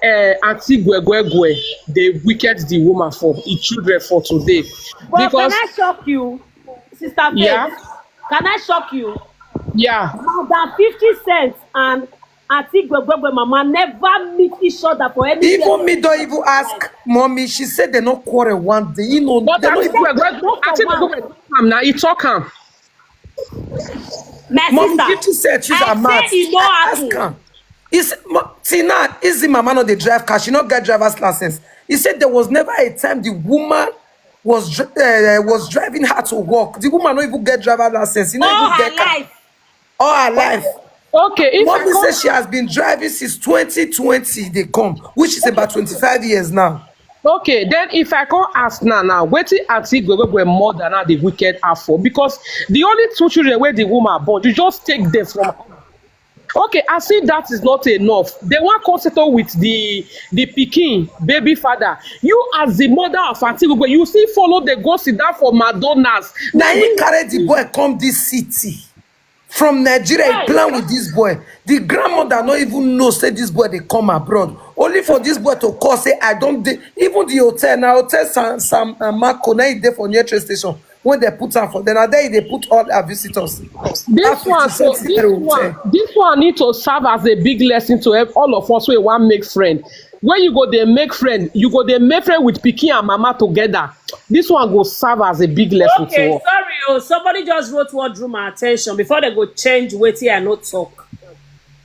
Auntie Gwegwegwe, they wicked the woman for the children for today. But Because can I shock you, Sister Faith? yeah, Can I shock you? yeah. More than 50 cents and Auntie Gwegwegwe Mama never meet each other for any Even me don't even ask mommy. She said they not quarrel one day. You know, But they Auntie don't even. Gwegwegwe now, he talk him. My Mommy, sister, 50 cents, she's a I mad. say it no Ask happen. her. Tina, Izzy mama no dey drive car. She not get driver's license. He said there was never a time the woman was driving her to work. The woman not even get driver's license. She not All even her get car. life. All her life. Okay, if I Mommy come, says she has been driving since 2020. They come, which is about 25 years now. okay, then if I come ask now, waiting Auntie Gwegwegwe more than now the wicked are for, because the only two children where the woman born, you just take them from. Okay, I see that is not enough. They want to settle with the pikin baby father. You as the mother of Auntie Gwegwe, you still follow the go sit down for McDonald's. Now he carried the boy come this city. From Nigeria, he plan with this boy. The grandmother not even know say this boy they come abroad. Only for this boy to call say I don't. Even the hotel now, hotel Sam Marco now he there for near train station. When they put her for then are there they put all our visitors. This one, so this one need to serve as a big lesson to help all of us who want make friend. When you go there make friend, you go there make friend with Pikin and Mama together. This one go serve as a big lesson Okay, to us. sorry, somebody just wrote what drew my attention before they go change waiting and not talk.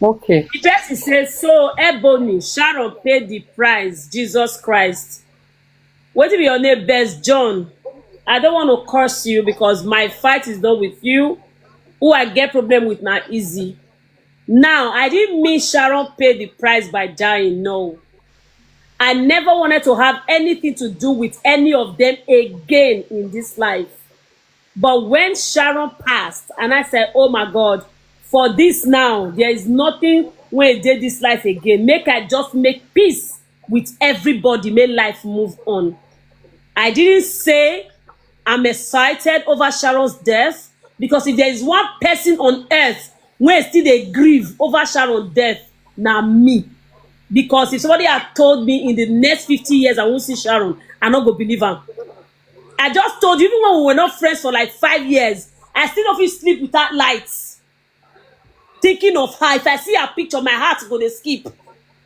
Okay. The person says, so Ebony, Sharon paid the price, Jesus Christ. What if your name best John? I don't want to curse you because my fight is not with you. Who I get problem with now Izzy. Now, I didn't mean Sharon paid the price by dying, no. I never wanted to have anything to do with any of them again in this life. But when Sharon passed, and I said, oh my God, for this now, there is nothing when I did this life again. Make I just make peace with everybody, make life move on. I didn't say I'm excited over Sharon's death, because if there is one person on earth where still they grieve over Sharon's death, now me. Because if somebody had told me in the next 50 years I won't see Sharon, I'm not going to believe her. I just told you, even when we were not friends for like 5 years, I still don't feel sleep without lights. Thinking of her, if I see her picture, my heart is going to skip.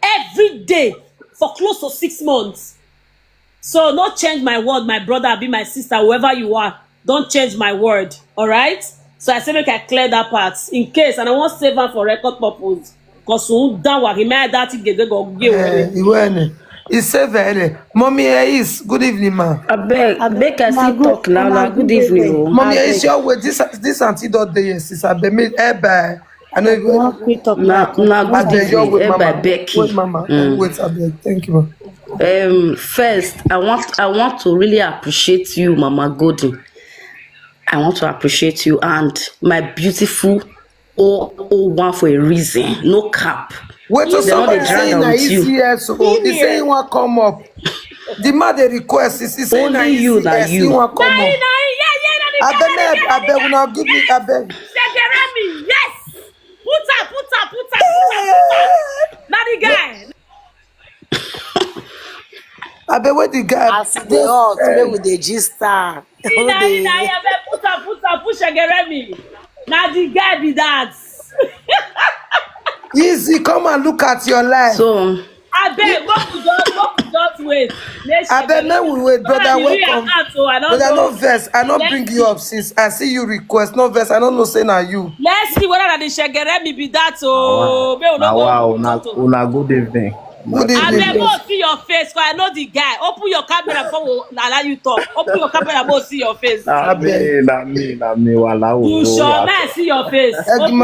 Every day for close to 6 months. So don't change my word, my brother, be my sister, whoever you are. Don't change my word, all right? So I said, make I clear that part in case, and I want to save her for record purpose. Because soon down what he made that go give It's so very. Mommy is good evening, ma. I beg, I still talk now. Now, good evening. Mommy is your way. This antidote there, yes, I be made. I know you. Now, good evening. Wait, mama. Wait, I beg. Thank you, ma. First, I want to really appreciate you, Mama Golden. I want to appreciate you and my beautiful one for a reason. No cap. Wait till somebody saying that ECS, he's saying he want come up. The man they request is saying only you that he want come up. I beg, will not give me. I beg. Yes. Put her. Not the guy. I beg where the guy. I see the all today with the G-Star. Put her. Now the guy be that. Izzy, come and look at your life. So I beg, go to just wait. I beg, no, we wait, brother. Welcome. Brother, no verse. I not bring you up since I see you request. No verse. I don't know say now you. Let's see whether the Shegeremi be that. Oh, wow, una good evening. Good evening. I never see your face, because I know the guy. Open your camera before we allow you talk. Open your camera before see your face. Na me. You sure man see your face. Come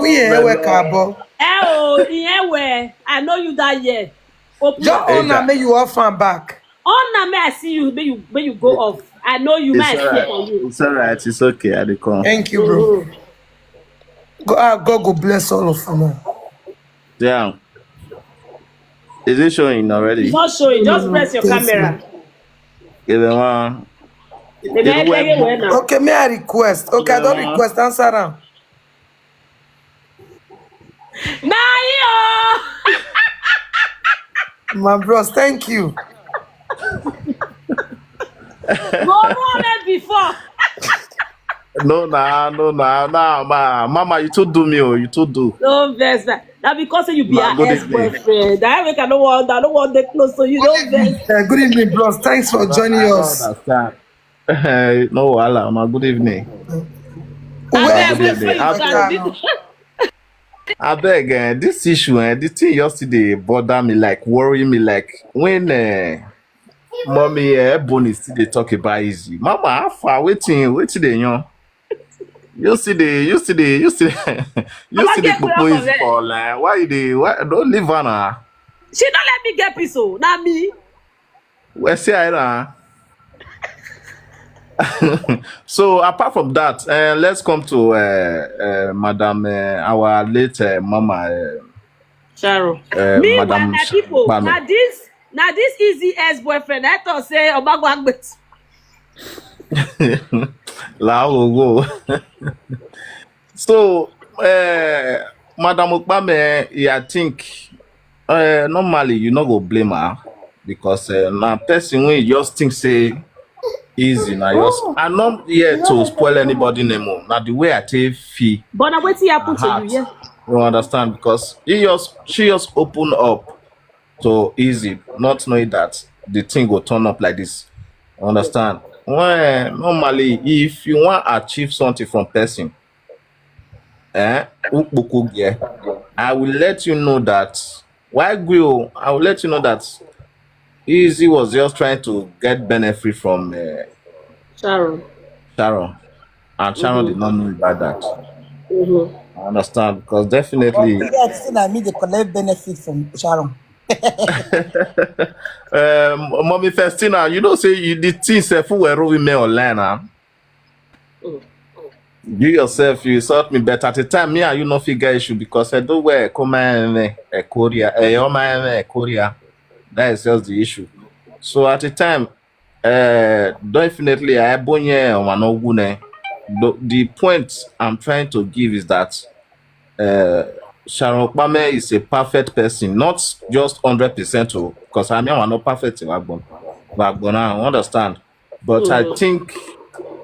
we here we cabo. I know you that year. Just honor me you off and back. Honor me, I see you. When you go off, I know you might stay for you. It's alright. It's okay. I come. Thank you, bro. God go bless all of you, man. Yeah. Is it showing already? It's not showing. Just press your camera. Give them one. Okay, may I request? Okay, I don't request. Answer am. My bros, thank you. Go on it before. No, Mama, you too do me, oh, you too do. No vex. Now because you be Ma, her good evening. ex-boyfriend. That make I don't want them close to you. Don't vex. Good evening, bros. Thanks for joining I don't us. understand. No, Allah, ma, good evening. I good beg, wait evening. for you can I beg, this issue, the thing yesterday bother me, like worry me, like when mommy Ebony still they talk about Izzy. Mama, how far waiting they young? You see the get put people up is of it. for like why don't leave her now? She don't let me get peace, oh, not me. Where say I now? So apart from that, let's come to Madam our late mama Sharon. Meanwhile, Madam my people, Bano. now this easy ex-boyfriend, I thought say Obagbet. La go. So Madam Okpame, I think normally you not go blame her because now person when you just think say easy now just I'm not here to spoil anybody anymore. Now the way I take fee But now what's happened to you, heart. yeah? You understand? Because she just open up to Easy, not knowing that the thing will turn up like this. You understand? When normally if you want to achieve something from person, I will let you know that I will let you know that Easy was just trying to get benefit from Sharon. Sharon, and Sharon did not know about that. Mm-hmm. I understand because definitely. Yeah, still I mean they collect benefit from Sharon. Mommy Festina, you don't say you the things who were women online. You yourself, you insult me, but at the time, me and you no figure issue because I don't wear a Korea, a Korea. That is just the issue. So at the time, definitely I bonye on the point I'm trying to give is that Sharon Okpame is a perfect person, not just 100% because I mean I'm not perfect in Wagbon. I understand. But I think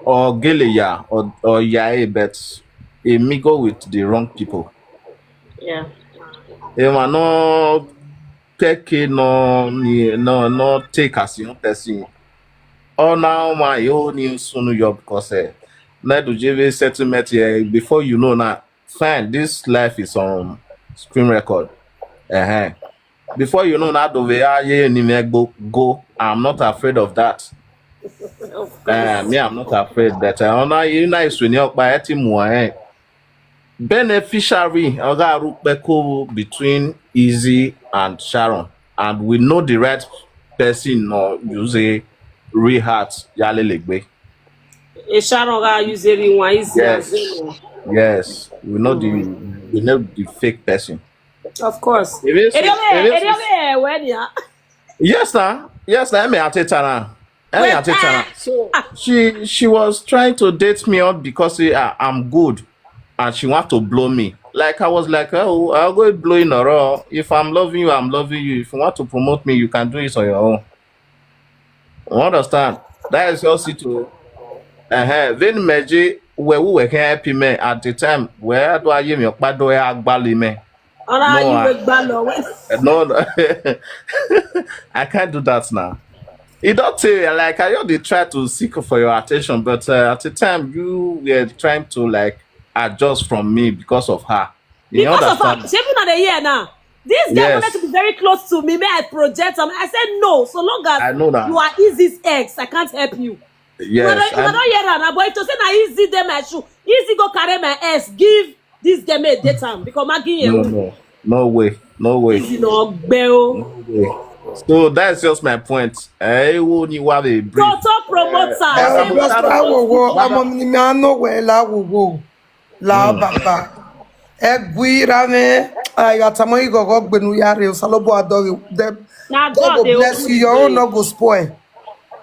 or Geleya or Yae, but a mingle with the wrong people. Yeah. They were not take no take as your person. Oh now my own new soon your because let the JV settlement here before you know now. Fine, this life is on screen record. Before you know that go. I'm not afraid of that. Me, I'm not afraid that I you nice when you're by beneficiary between Izzy and Sharon, and we know the right person or use a real heart yalelegbe. A Sharon guy use everyone easy as well. Yes, we know the fake person. Of course. Yes, sir. Yes, sir. So she was trying to date me out because I'm good, and she want to blow me. Like I was like, oh, I'll go blow in a row. If I'm loving you, I'm loving you. If you want to promote me, you can do it on your own. You understand? That is just it. Then Meji, where we were happy me at the time. Where do I hear me? No, I can't do that now. It don't say like I already try to seek for your attention, but at the time you were trying to like adjust from me because of her. You understand? Of her, she's not a year now. This guy wanted to be very close to me. May I project him? I said no. So long as I know that you are Izzy's ex, I can't help you. Yes, you don't hear that, but if to say na Izzy them my shoe, Izzy go carry my ass, give this game a daytime because I'm giving you. No way. Izzy no bell. No way. So that's just my point. I won't you have a brief. Top promoter. La baba. Egwirame. I got some money go gbenu yare salobo adore. God will bless you. Your own no go spoil.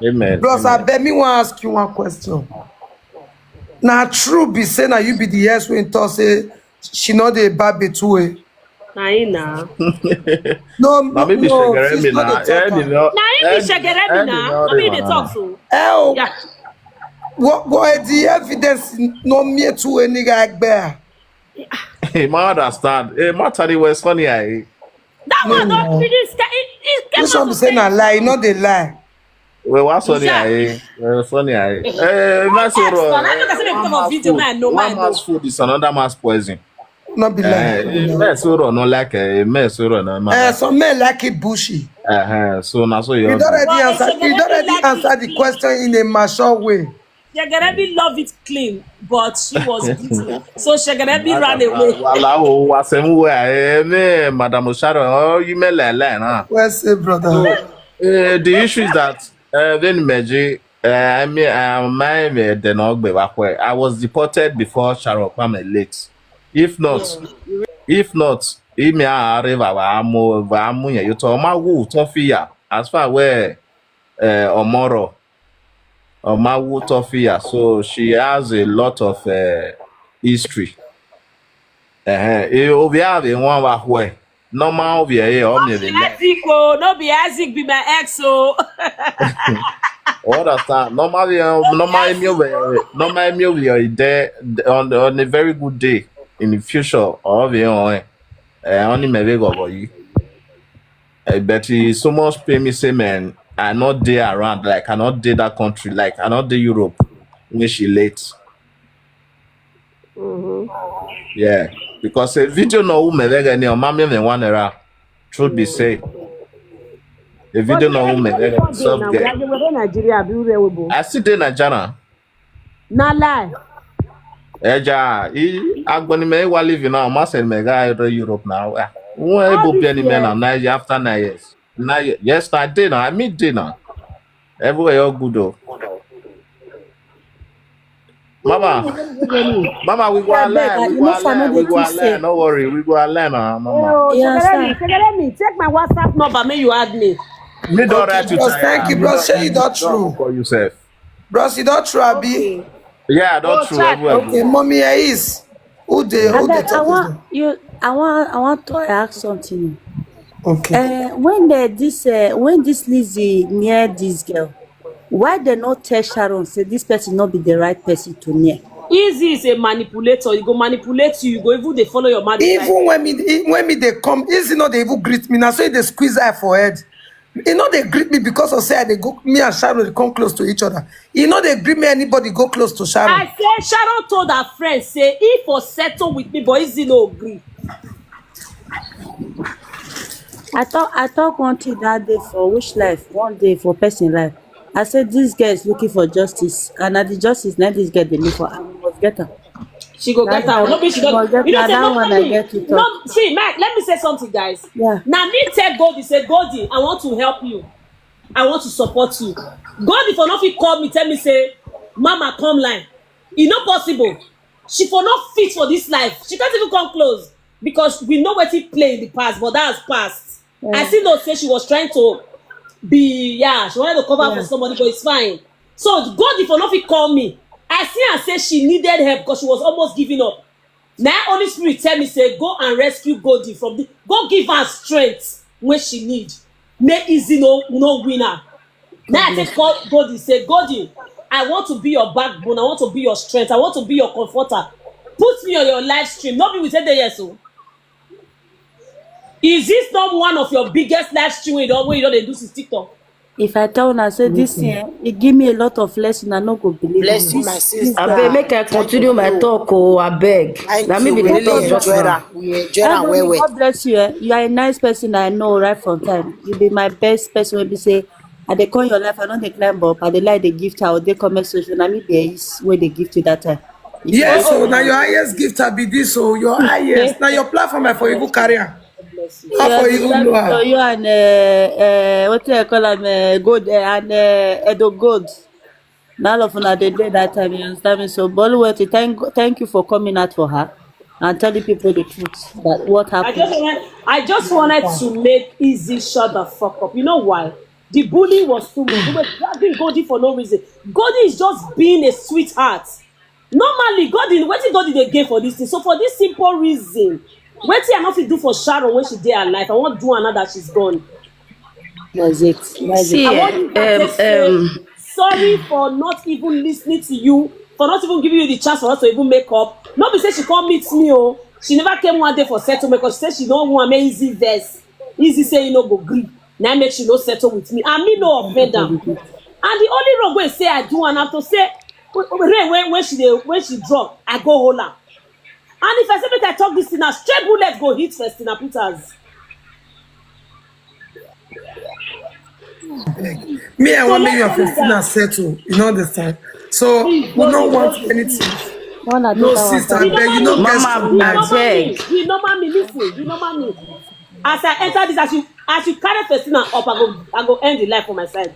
Amen. Bros, I bet me want to ask you one question. Now, true be saying that you be the yes when talk say she not the baby too. Naina. No, Now no, maybe she no, get she's me not now. the talker. Naina be Shegeremi na. No be the talk so. Oh, Yeah. what the evidence no me to any guy there. Hey, man, understand. Hey, man, tell you what's funny. That No, one don't no. really it came This out one be to saying say a it lie, now. not the lie. Well, what's funny? Yeah. Well, funny. Don't text man. I don't say they put up video man. No One man man's no. food is another man's poison. Not be lie. No be lie. Mess no like mess no man. Some men like it bushy. So now so you You'd already But answered. You'd Shegeremi already like answered it the clean. question in a mature way. Shegeremi love it clean, but she was beaten. So Shegeremi ran away. Wala o wa semu me Madam Osharo, oh you me lele na. Well said, So brother. the issue is that then Meji I mean my the Nogbe Wakwe. I was deported before Sharon Kwame late. If not, if me arrive wa amu ye you to ma wu to fiya as far where Omoro or ma wu to fiya. So she has a lot of history. Obi have one wa hwe. Normal obi o me be le. Isaac, oh, no be Isaac be my ex, oh. Understand? Normally me obi there on a very good day in the future or be on only me be go you. But he so much pay me say man I not there around like I not there that country like I not there Europe when she late. Yeah, because a video no woman vega ni o mama me one era. Truth be say, a video no woman vega soft girl. Nigeria be real. I see the Nigeria. Na lie. Eja, agboni me wa live now. Ma send me guy to Europe now. Who able be any man now after 9 years? 9 years. Yes, I did now. I meet dinner. Everywhere all good though. Mama, we go online. We go online. No worry, we go online, Mama. Oh, Shegeremi, take my WhatsApp number. May you add me. Me don't write to Bros, thank you, bros. Say you not true. for yourself. Bros, you not true, Abi. Yeah, don't true. chat. Okay, mommy is. Who they I talk want is you. I want to ask something. okay. When this Lizzie near this girl, why they not tell Sharon say this person not be the right person to near? Izzy is a manipulator. You go manipulate you. You go even they follow your man. Even when me they come, is not they even greet me. Now so they squeeze eye for head. You know they greet me because of say they go me and Sharon they come close to each other. You know they greet me anybody go close to Sharon. I said Sharon told her friend say if for settle with me, but Izzy no agree. I thought one thing that day for which life, one day for person life. I said this girl is looking for justice, and at the justice now this girl they look for, and we must get her. She go get her. No, be she go. Must get You know, her. say That no, one I get to talk. no. See, Mike. Let me say something, guys. Yeah. Now me tell Goldie say Goldie, I want to help you. I want to support you. Goldie for nothing call me tell me say, Mama come line. E no possible. She for not fit for this life. She can't even come close because we know what he played in the past, but that's past. Yeah. I still don't say she was trying to be she wanted to cover for somebody, but it's fine. So Goldie for nothing call me. I see her say she needed help because she was almost giving up. Now Holy Spirit tell me say go and rescue Goldie from the go give her strength when she need. Make Izzy no winner. Now I take call Goldie say Goldie, I want to be your backbone. I want to be your strength. I want to be your comforter. Put me on your live stream. Not be with the yes. So is this not one of your biggest live stream where you don't do this TikTok? If I tell her say this thing, it give me a lot of lesson. I no go believe. Bless you, this, my this sister. guy. Abeg, make I continue my talk. Oh, abeg. Thank Na me you. be We the really talk just enjoy now. that. We enjoy that Ebony, well. God bless you. You are a nice person. I know right from time. You be my best person. When we say, I dey call your life. I don't dey climb up. I dey like the gift. I dey comment section. Na me there is where they gift you that time. If you Yes, don't- so now your highest gift will be this, so your highest. Now your platform are for even career. How for Yes, even that know for her. you and what do I call them? Gold and Edo Gold. Now all of una dey there that time. You understand me? So, Boluweti, thank you for coming out for her and telling people the truth that what happened. I just wanted to make Izzy shut the fuck up. You know why? The bully was too much. They were dragging Goldie for no reason. Goldie is just being a sweetheart. Normally, what did they gain for this thing? So for this simple reason, What I not fit do for Sharon when she dey alive? I want do another she's gone. Was it? See, I want you to say sorry for not even listening to you, for not even giving you the chance for us to even make up. Not be say she come meet me, oh. She never came one day for settlement because she said she don't want me Easy verse. Easy say you no go gree. Now make she no settle with me. And me no offend them. And the only wrong way say I do and I have to say when she drop, I go hold her. And if I say make I talk this thing now, straight bullet go hit Festina Peters. Me, I So want me let's your tell you 15 that. settle. You know understand? So Please, we don't want please. anything. One at No, that one. sister, I The beg you, normal no me, get Mama, strong mind. the normal me, listen, the normal me. As I enter this, as you carry Festina up, I go end the life for my side.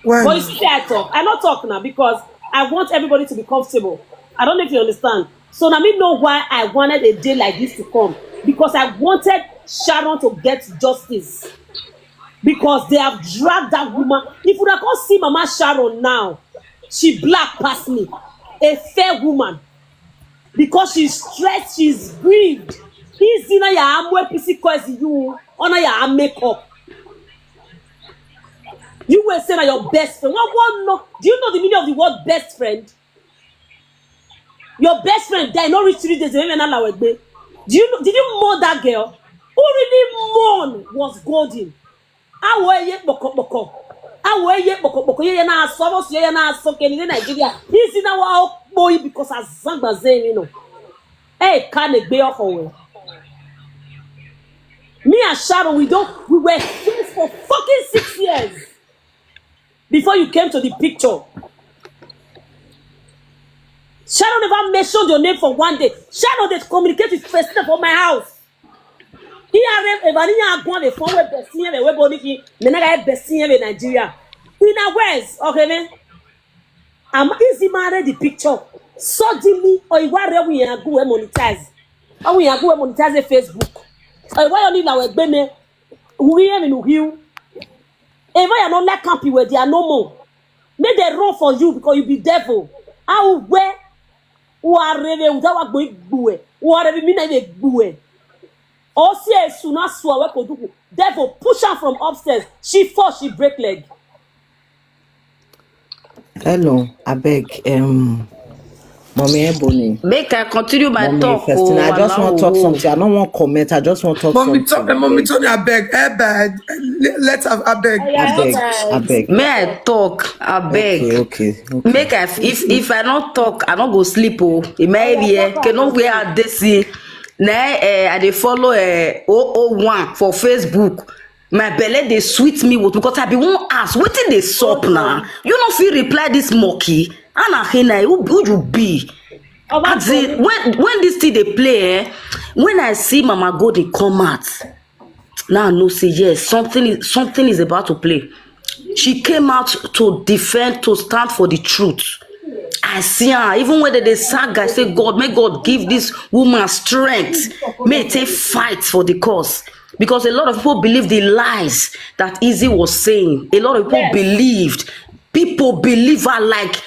Why? But you see, I talk. I not talk now because I want everybody to be comfortable. I don't know if you understand. So now me know why I wanted a day like this to come. Because I wanted Sharon to get justice. Because they have dragged that woman. If you can't see Mama Sharon now, she black past me. A fair woman. Because she's stressed, she's grieved. Izzy na ya amwe pisi kwezi you. Ona ya makeup. You were saying your best friend. No, do you know the meaning of the word best friend? Your best friend died not reach 3 days. Did you mourn that girl? Who really mourn was Golden. Ye na so ye na so ke ni Nigeria. He's in our boy because as Zanzan saying, you know. Hey, can it be off? Me and Sharon, we were friends for fucking 6 years. Before you came to the picture. Sharon never mentioned your name for one day. Sharon they communicate with Festina for my house. He arrived Ebony and gone the phone with Bessie and Weboniki, Menaga Bessie in Nigeria. In a words, okay, man. I'm easy married the picture. Suddenly, or why we are go monetize. Or we are go monetize Facebook. Or why only now Ebony, we have in you. If I am not like campy where they are no more. Make they run for you because you be devil. I will wear who are really without going bue. Who are really mean bue. Or see a sooner swear devil push her from upstairs. She fall, she break leg. Hello, I beg, Mommy Ebony. make I continue my Mommy talk. Festina, I just want to talk something. I don't want to comment. I just want to talk Mommy, something. Mommy, Tony, I beg, let's have, I beg. I beg. May I talk? I beg. Okay. Make I if I not talk, I not go sleep. Oh, it may be cannot wear this. Now I dey follow 001 for Facebook. My belly they sweet me with because I be won't ask what did they sup now? You know if you reply this monkey, Anna Hina, who you be? As in, when this thing they play, when I see Mama go they come out. Now I know say yes, something is about to play. She came out to defend, to stand for the truth. I see her, even when they saga, I say, God, may God give this woman strength. May it take fight for the cause. Because a lot of people believe the lies that Izzy was saying. A lot of people believed. People believe her like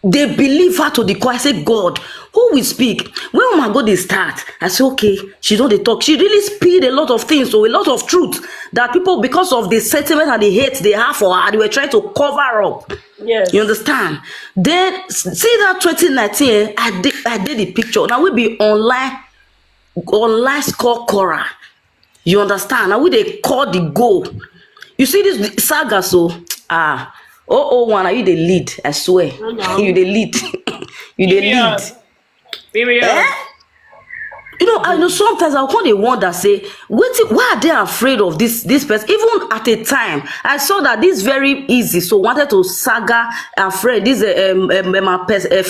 they believe her to the core. I say, God, who will speak? When woman go they start, I say, okay, she don't they talk. She really spilled a lot of things, so a lot of truth that people, because of the sentiment and the hate they have for her, they were trying to cover up. Yes. You understand? Then see that 2019, I did the picture. Now we be online score Cora. You understand? Now we they call the goal. You see this saga, so 001, are you the lead? I swear. You the lead. You the lead. Period. You know, I know sometimes I kind of wonder, say, why are they afraid of this person? Even at a time, I saw that this very easy, so wanted to saga afraid this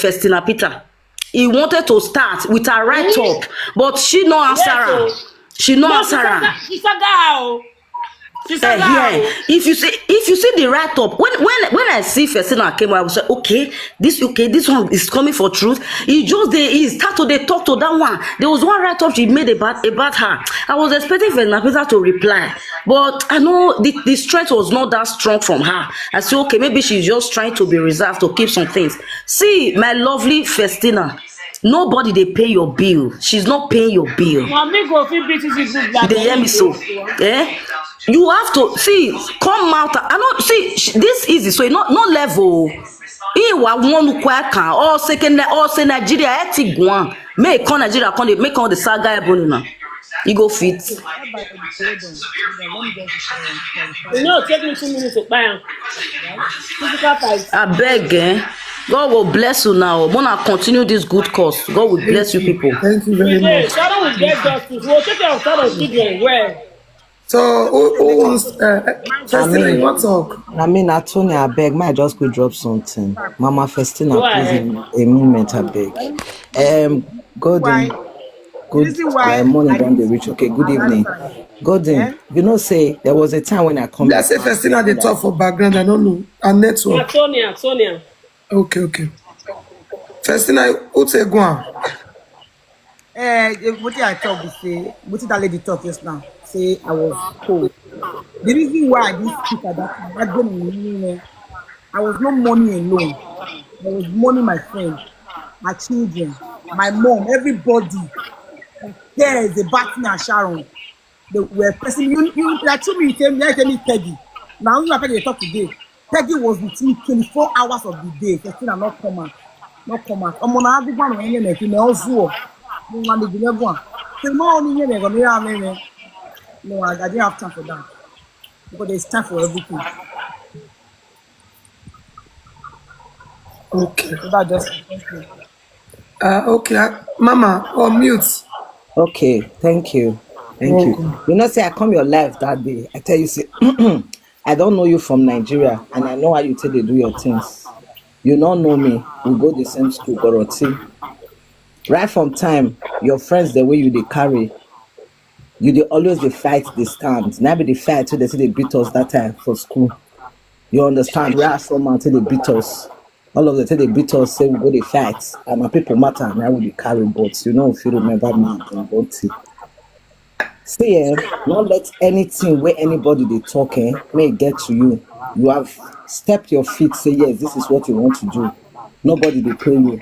Festina Peter. He wanted to start with a write-up, but she no answer her. She no answer her. She saga. Yeah. If you see the write-up, when I see Festina came, I was like, okay, this one is coming for truth. He start to they talk to that one. There was one write-up she made about her. I was expecting Festina Peter to reply, but I know the strength was not that strong from her. I said, okay, maybe she's just trying to be reserved to keep some things. See, my lovely Festina, Nobody they pay your bill. She's not paying your bill. Mommy go fit beat this group You dey hear me so? Eh? You have to see, come out. I know, see, this easy. So not level. Iwa one kwaka or second or say Nigeria eti gwan. Make come Nigeria come make all the saga Ebony now. You go fit. Hold on. Let me just clarify. You know, take me 2 minutes to buy am. Physical fight. I beg, God will bless you now. Wanna continue this good cause. God will bless you people. Thank you very Today, much. Sharon will get justice. We'll take care of Sharon's children well. So who wants Festina, you want to talk? I mean, Attorney, I beg, might just go drop something. Mama Festina, Go please, ahead. a moment, I beg. Golden, good Reason why morning, I don't be didn't rich. Okay, good at that evening. time. Golden, you know, say there was a time when I come. Let's say Festina they talk for background. I don't know. And network. Sonia. Okay. Festina, who take one? What did I talk to say? What did that lady talk just now? Say I was cold. The reason why I didn't speak at that time, I was not money alone. I was money my friend, my children, my mom, everybody. There is a Batman and Sharon. They were pressing you like 2 minutes, tell me Peggy. Now you are Peggy talk today. Peggy was with me 24 hours of the day. Christina not come out. I'm on a big one in the also. No, I didn't go. So no, I didn't have time for that. Because there's time for everything. Okay. So that just thank you. Okay. Mama, on mute. Okay, thank you. Thank you. You know, say I come your life that day. I tell you, say, I don't know you from Nigeria, and I know how you tell they do your things. You don't know me. We go the same school, Goroti. Right from time, your friends, the way you they carry, you they always they fight, they stand. Now they fight till they say they beat us that time for school. You understand? We are some until they beat us. All of the time they beat us, say we go they fight. And my people matter, now we they carry boats. You know, if you remember me, see, not let anything where anybody they talk, may get to you. You have stepped your feet, say yes, this is what you want to do. Nobody they pay you,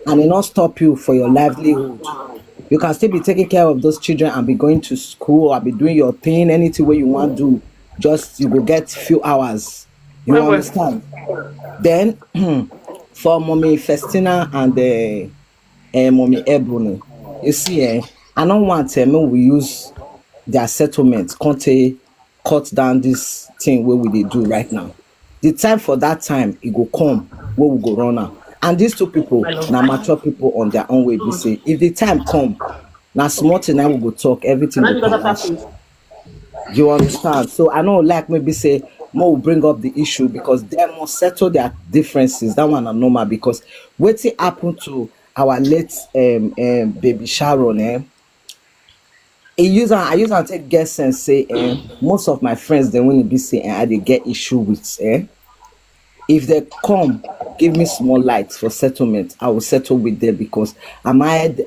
and it not stop you for your livelihood. You can still be taking care of those children and be going to school or be doing your thing, anything where you want to do. Just you go get few hours. You understand? Then for Mommy Festina and Mommy Ebony, you see, I don't want we use their settlement, can't cut down this thing where we they do right now. The time for that time, it go come where we go run now. And these two people, now mature people on their own way, we say, if the time come, now small thing I will go talk, everything will come. You understand? So I know, like maybe say, more will bring up the issue because they must settle their differences. That one are normal because what happened to our late baby Sharon, I use and take guess and say, most of my friends, they when be say, they get issue with, if they come, give me small lights for settlement, I will settle with them because am I the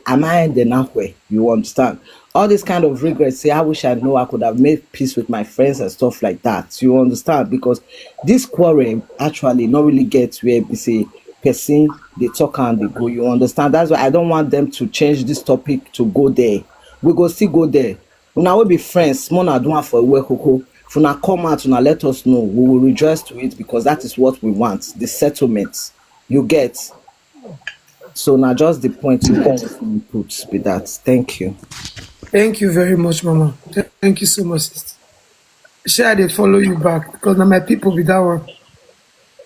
halfway? You understand? All this kind of regrets, say, I wish I know I could have made peace with my friends and stuff like that. You understand? Because this quarrel actually not really gets where we say, person, they talk and they go. You understand? That's why I don't want them to change this topic to go there. We go still go there. Now we be friends. Mona don't for a work. If you come out and let us know, we will rejoice to it because that is what we want. The settlement you get. So now just the point you get put with that. Thank you. Thank you very much, Mama. Thank you so much, sister. Share they follow you back because now my people with that one.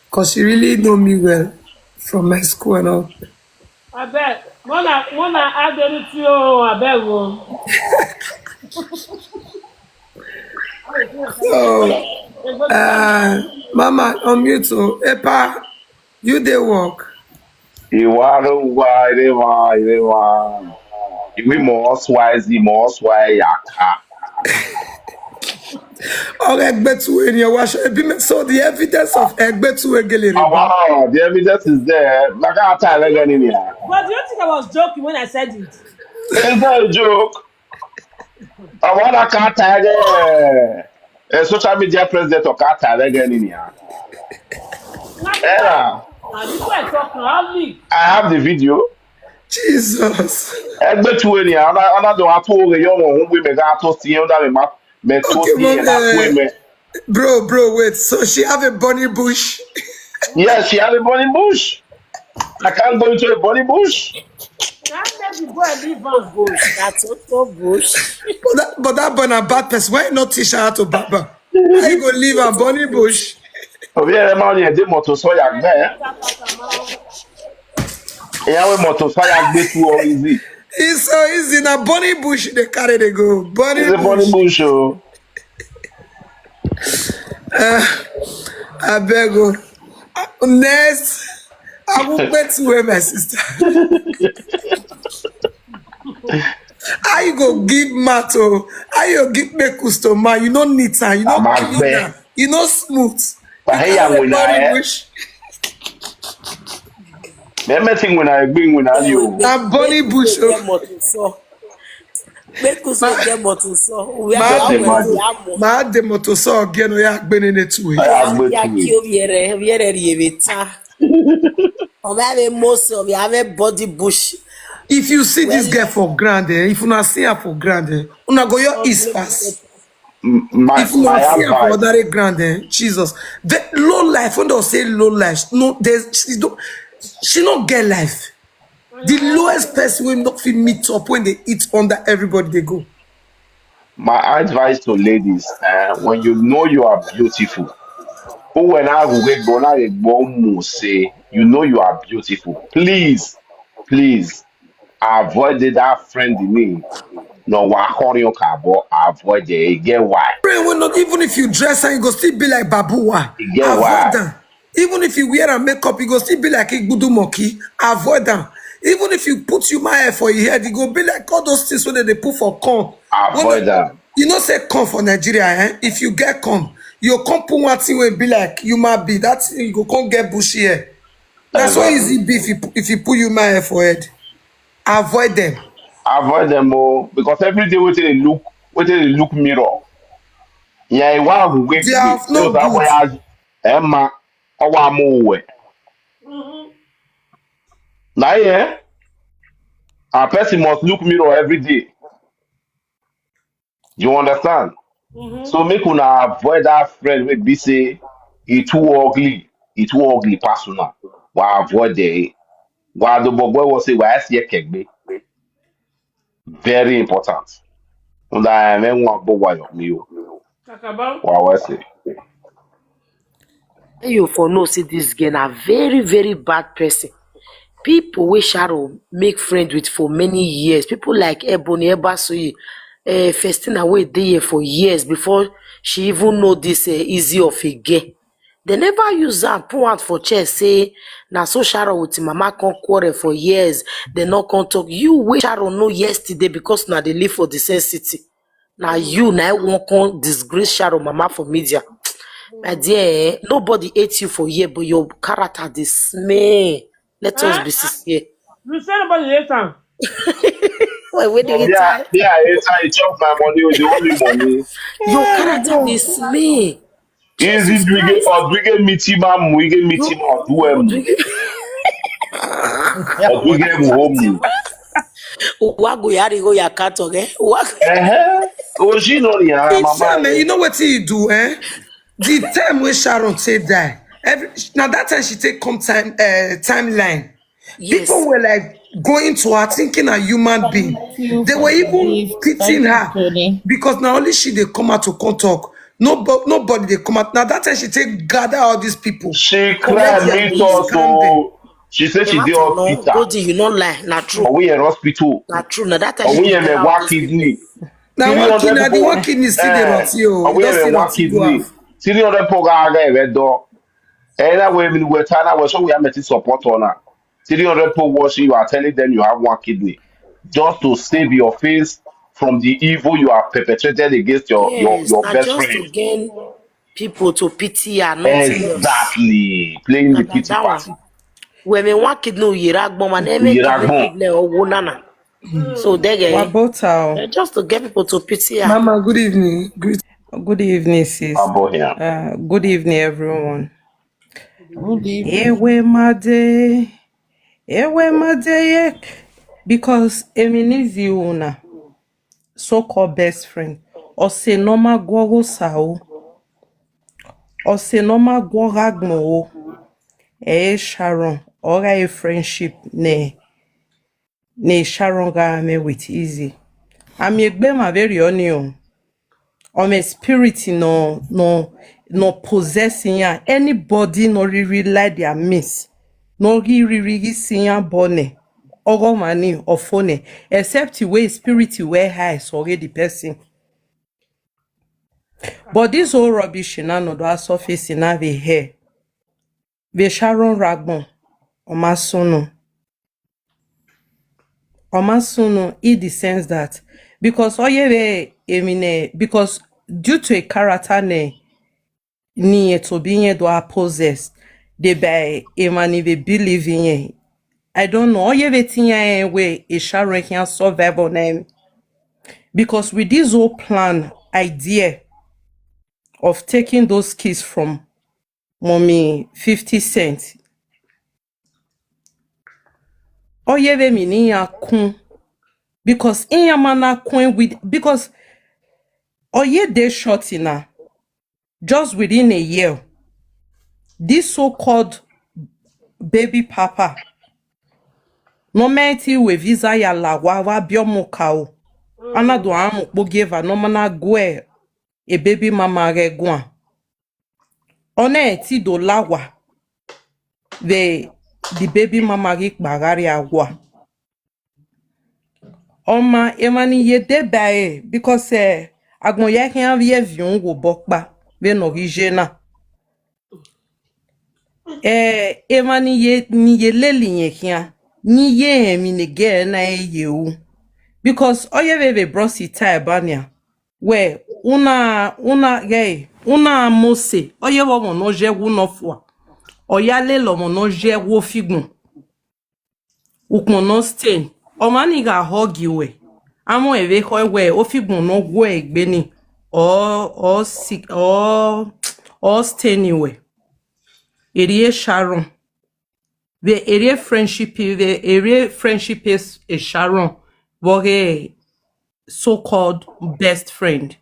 Because she really know me well from my school and all. I bet. Mona add anything, I bet. So, Mama, on mute. So, Epa, you dey work. Iwaruwa, Irewa. Iwi mo swai yaka. Or Egbetu in your wash. So the evidence of Egbetu Egele. Oh, wow, the evidence is there. Like I tell again in here. But do you think I was joking when I said it? It's not a joke. I want to cut a social media president or cut again in here. Yeah. Now, this way I talk now, I have the video. Jesus. Egbe tu ni ana do ato re yo won we me ga to si yo da me to Okay, si mom. e na ku me. Bro, wait. So she have a bunny bush. Yes, she had a burning bush. I can't go into a burning bush. Now let the boy leave and bush. That's also bush. But that bunny a bad person. Why not teach her how to barber? How you go leave a bunny bush? Obi e ma ni e de moto so ya gbe. E ya we moto so ya gbe tu o easy. It's so easy. In a bunny bush, they carry they go. It's Bunny a burning bush. bush oh. I beg you. Next, I will bet to her, my sister. How you go give mato? How you give me customer? You know neat and you know clean Amagbe. and you know smooth. But You hey can ya have a wina bunny eh. bush. Me me think when I bring when I you. A bunny bush. Get motor so. Make us get motor so. We are Just My imagine. amo. my the motor saw again. We are going in it way. I We have are gbe tu kill viere rievita. We have a most we have a body bush. If you see this Well, girl for granted, if you not see her for granted, una go your east pass. my If you my not see her for advice. other granted, Jesus, the low life. When they say low life, no, there's she don't get life. The lowest person will not feel meet up when they eat under everybody they go. My advice to ladies, when you know you are beautiful, who when I will get born, I will say, you know you are beautiful. Please avoid that friend in me. No, why hurry your cabo? Avoid it. You get why? Pray will not even if you dress and you go still be like Babuwa. You get Avoid why? them. Even if you wear a makeup, you go still be like Igbudu Moki. Avoid them. Even if you put your hair for your head, you go be like all those things when they put for corn. When Avoid them. you know say corn for Nigeria, eh? If you get corn, you come put one thing will be like you might be. That's you go come get bushy hair. That's why Exactly. easy be if you put your hair for head. Avoid them. Avoid them all because every day wait till they look mirror. Yeah, you want to wait They today. are So no that good. way as Emma, our more. Now yeah, a person must look mirror every day. You understand? So make una avoid that friend wey be say e too ugly pass una. Wa avoid the wa the boy was say wa esi kegbe. Very important. Una me wan bo wa yo mi o. Talk about. Wa wa say. You for know say this girl na very very bad person. People wey Sharon make friend with for many years, people like Ebony, Ebasoye, Festina wey dey here for years before she even know this Izzy of a girl. They never use am put am for chest say na so Sharon with im mama come quarrel for years. They no come talk. You wey Sharon know yesterday because na dey live for the same city. Na you na wan come disgrace Sharon mama for media. My dear, nobody hates you for year, but your character dey smell. Let us be sincere. You say nobody later. Well, when Oh you yeah, time, yeah, he chop my money, oh, they owe me money. your character dey smell. Easy Jesus Christ. dwige miti ma mu, ige miti ma odu emu. Odu ge mu homu. Wago yari go yakato ge. Oji no ni ha mama Sam, you know what you do, eh? The time when Sharon say die, now that time she take come timeline. Yes. People were like going to her thinking a human being. Thank you They for were the even gift. pitying Thank you, her Tony. because now only she they come out to come talk. Nobody they come out. Now that time she take gather all these people, she collect cry their meet money, us scam them. o. She say she dey Emato no, hospital. Godi, you no lie. Na true. But we in hospital. Na true. Na that time But she we dey in gather me all one those people. kidney. Now one 300 kidney, the people. one kidney still they rot you. But It we don't in still one rot you go kidney. have. 300 people ga ever do. And that way we China we so we are meeting support on her. 300 people watching you are telling them you have one kidney. Just to save your face from the evil you have perpetrated against Yes, your na best just friend. to gain people to pity her, nothing else. Exactly. Playing Na the pity that one. party. When me want kidney uyira gbon man, eme kidney Iragbon. kidney owo nana. So they Wabota. just to get people to pity her. Mama, good evening. Greet. Good evening, sis. About here. Good evening, everyone. Good evening. Ewe made, Because Eminizi una so-called best friend. Or say normal gwogo sao. Or say normal gwogagmo. Sharon. Or a friendship ne Sharon ga me with Izzy. I'm a my very onion. I'm a spirit no possessing ya. Anybody no really like their miss. No really see ya bonnet. Ogo money or phone. Except the way spirit where high so the person. But this whole rubbish na no do surface in have hair. Ve Sharon Ragbon. Omasono. Omasono in the sense that because because due to a character ni to being do are possessed, they by emani they believe in. I don't know way a Sharon can survive on them. Because with this whole plan idea of taking those kids from mommy 50 cents. Oyeve mini ya kun because in yamana kun with because oye de short ina just within a year. This so-called baby papa no meti we visa ya la wa biomo kao. Ana do amu bogeva no mana gwe a baby mama regwan. One ti do lawa the baby mama rik bagari agwa. Oma emani ye de bae because agbon ya kan vie vion wo bokpa be no rigena. Emani ye ni ye leli ye kian ni ye mi ne ge na ye u because oye bebe brosi tai bania we una mose oye wo mo no je wu no fo oya le lo mo no je wo figun ukmo no stain o mani ga hogi we amo eve ko we o figun no wo egbe ni o sick o stain we area Sharon the area friendship is a Sharon wore so-called best friend.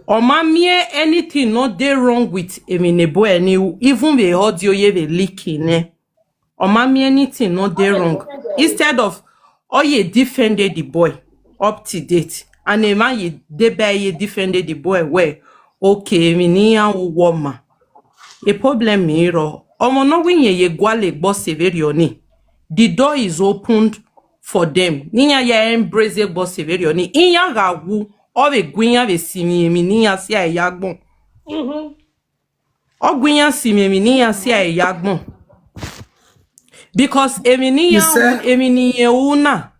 Omamie anything not dey wrong with Eminebo any even the audio ye the leaking Omamie anything not dey wrong instead of ye defended the boy up to date and a man ye defended the boy where okay Eminia woman a problem mirror omo no win ye gwale boss severioni the door is opened for them ninya ya embrace boss severioni inya gawu Ove gwinya be simi eminiya si ayagbon. O gwinya simi eminiya si ayagbon. Because eminiya una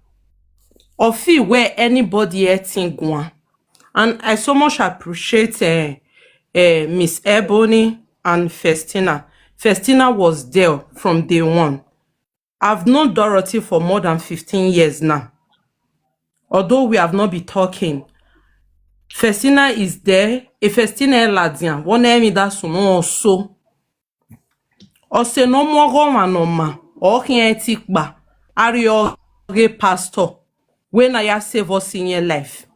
ofi where anybody etin gwan. And I so much appreciate Miss Ebony and Festina. Festina was there from day one. I've known Dorothy for more than 15 years now. Although we have not been talking. Festina is there. A Festina ladian. One name that's no so. Or say no more romanoma. Or can tikba. Are you a pastor? When I save us in your life.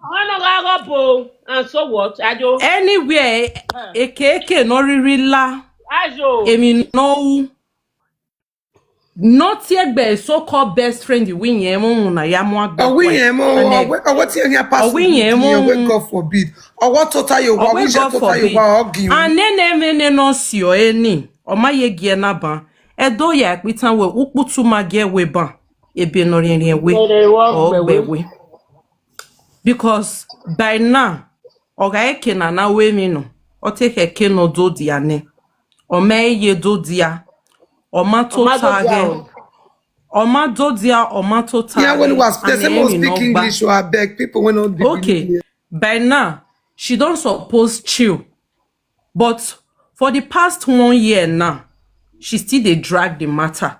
And so what? Ajo. Anywhere, a cake no rila. Ajo. Emi no. Not yet be so-called best friend you win yemo na yamo agba. What you pass? God forbid. Or what total you want? God forbid. And then no see your any. Or my ye giana ban. Edo yak bitan we ukutu magie weban. Ebe no we. Because by now, oga eke na we mi no. O take eke no do diane. O me ye do dia. Omato tage. Omato dia, omato tage. Yeah, when it was the same speak English, so I beg people when not okay. By now, she don't suppose chill. But for the past 1 year now, she still they drag the matter.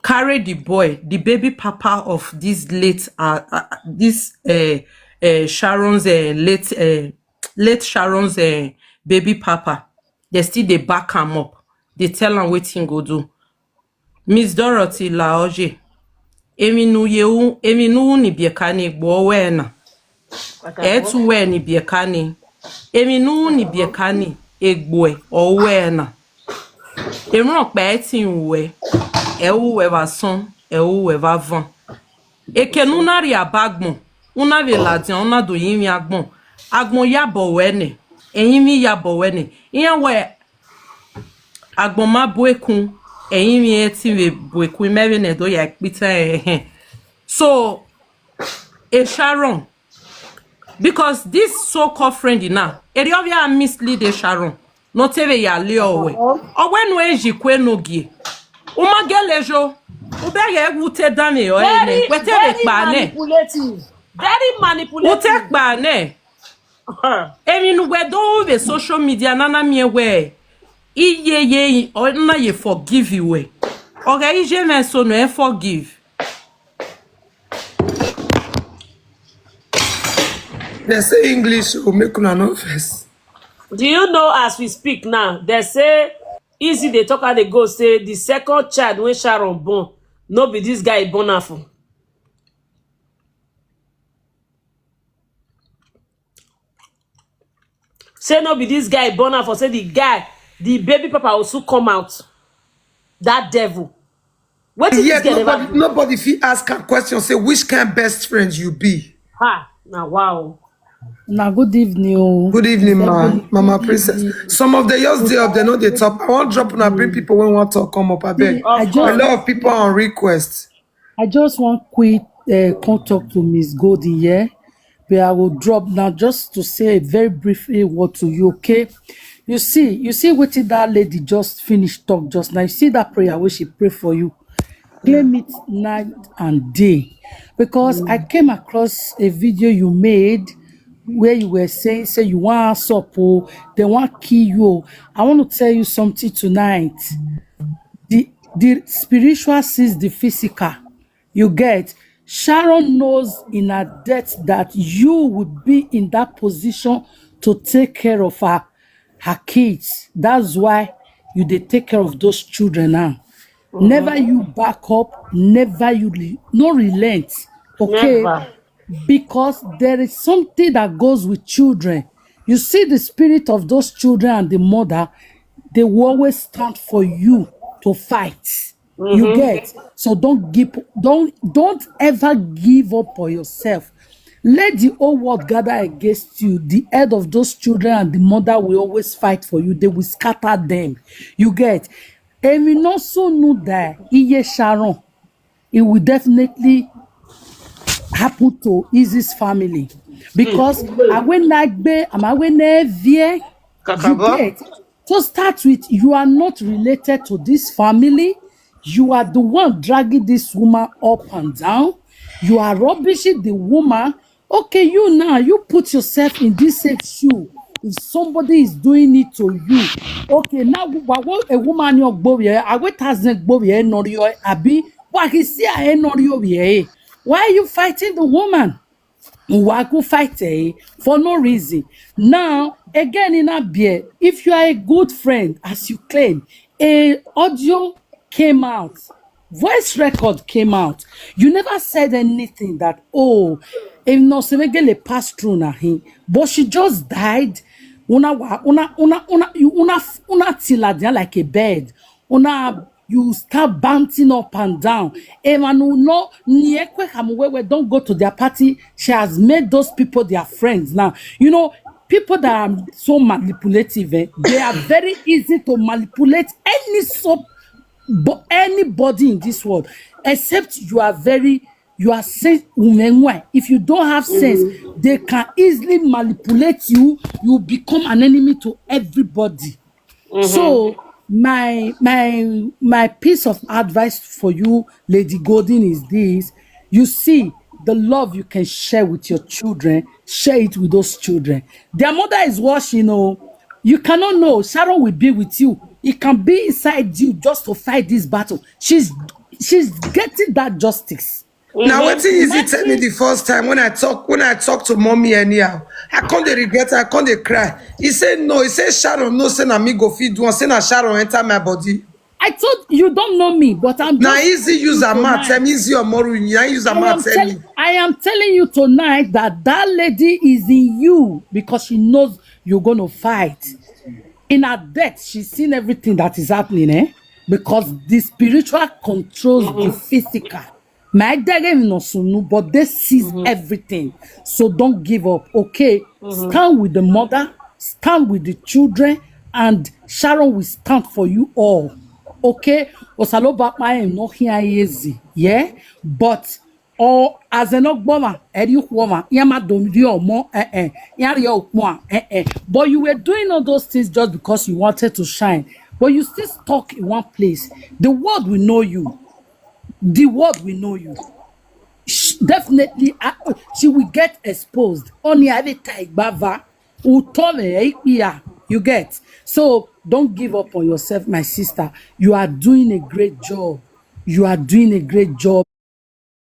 Carry the boy, the baby papa of this late Sharon's late Sharon's baby papa. They still they back him up. They tell him what he go do. Miss Dorothy Laoje. Eminu ni biekani gbo wena. Etu we ni biekani. Eminu ni biekani egboe o wena. Emu pe ti nwe. Ewu we va son, ewu we va van. Ekenu na ri abagbon. Una ve ladian, una do yin mi agbon. Agbon yabo wene. Eyin mi yabo wene. Iyan we agbon ma boekun. Eyin mi eti we boekun me ne do ya pita So Sharon, because this so-called friend now, Eriovia mislead Sharon. Not even ya leowe. Or when we jikwe no gi. Uma gelejo. Ubege wute dame o ene. Very manipulative. Very manipulative. Utek ba ne. Emi we do the social media nana mi we. Iye or na ye forgive you we. Okay, je me so no forgive. They say English, so make una no first. Do you know as we speak now, they say, Izzy, they talk how they go, say, the second child when Sharon born, no be this guy born after. Say no be this guy born after, say the baby papa also come out. That devil. What did Yet this guy nobody fit ask a question, say which kind best friend you be. Ha, now wow. Now, good evening. Good evening, Mama Princess. Some of the yours there, they know they talk. I want drop and bring people when want to come up. I beg. A lot of people on request. I just want quick come talk to Miss Goldie, yeah? But I will drop now just to say a very brief word to you, okay? You see what that lady just finished talk just now. You see that prayer where she pray for you. Claim it night and day. Because I came across a video you made where you were saying, say you want support, they want kill you. I want to tell you something tonight. The spiritual sees the physical. You get. Sharon knows in her death that you would be in that position to take care of her kids. That's why you take care of those children now. Never you back up, never you no relent. Okay. Never. Because there is something that goes with children. You see the spirit of those children and the mother, they will always stand for you to fight. You get. So don't ever give up on yourself. Let the whole world gather against you. The head of those children and the mother will always fight for you. They will scatter them. You get. And we also know that Iye Sharon, it will definitely happen to Izzy's family. Because to start with, you are not related to this family. You are the one dragging this woman up and down. You are rubbishing the woman. Okay, you put yourself in this same shoe. If somebody is doing it to you, okay, now what a woman your boy, I wait as a boy, nor your abi. Why he see I nor your why are you fighting the woman? Why go fight for no reason? Now, again in a beer, if you are a good friend, as you claim, a audio came out, voice record came out. You never said anything that, oh, if no semegele passed through na him, but she just died. Una tila like a bed. You start bouncing up and down. Don't go to their party. She has made those people their friends. Now, people that are so manipulative, they are very easy to manipulate anybody in this world, except you are sense. If you don't have sense, they can easily manipulate you. You become an enemy to everybody. So my piece of advice for you, Lady Golden, is this. You see, the love you can share with your children, share it with those children. Their mother is watching. You cannot know. Sharon will be with you. It can be inside you just to fight this battle. She's getting that justice. Now what is it tell me the first time when I talk to mommy anyhow? I can't regret, I can't cry. He said no, he said Sharon no, say na me go feed one, say na Sharon enter my body. I told you don't know me, but I'm Now just Izzy use a mouth. Tell tonight. me Izzy Omoruyi. Now use a mouth. Tell me. I am telling you tonight that that lady is in you because she knows you're going to fight. In her death, she's seen everything that is happening, because the spiritual controls the physical. My dad no sunu, but they sees everything. So don't give up, okay? Stand with the mother, stand with the children, and Sharon will stand for you all. Okay? Osaloba no here easy, yeah? But or as an ogboma, woman, yama domidi or more, but you were doing all those things just because you wanted to shine. But you still stuck in one place. The world will know you. The world will know you. Definitely, she will get exposed. Only you get. So don't give up on yourself, my sister. You are doing a great job. You are doing a great job.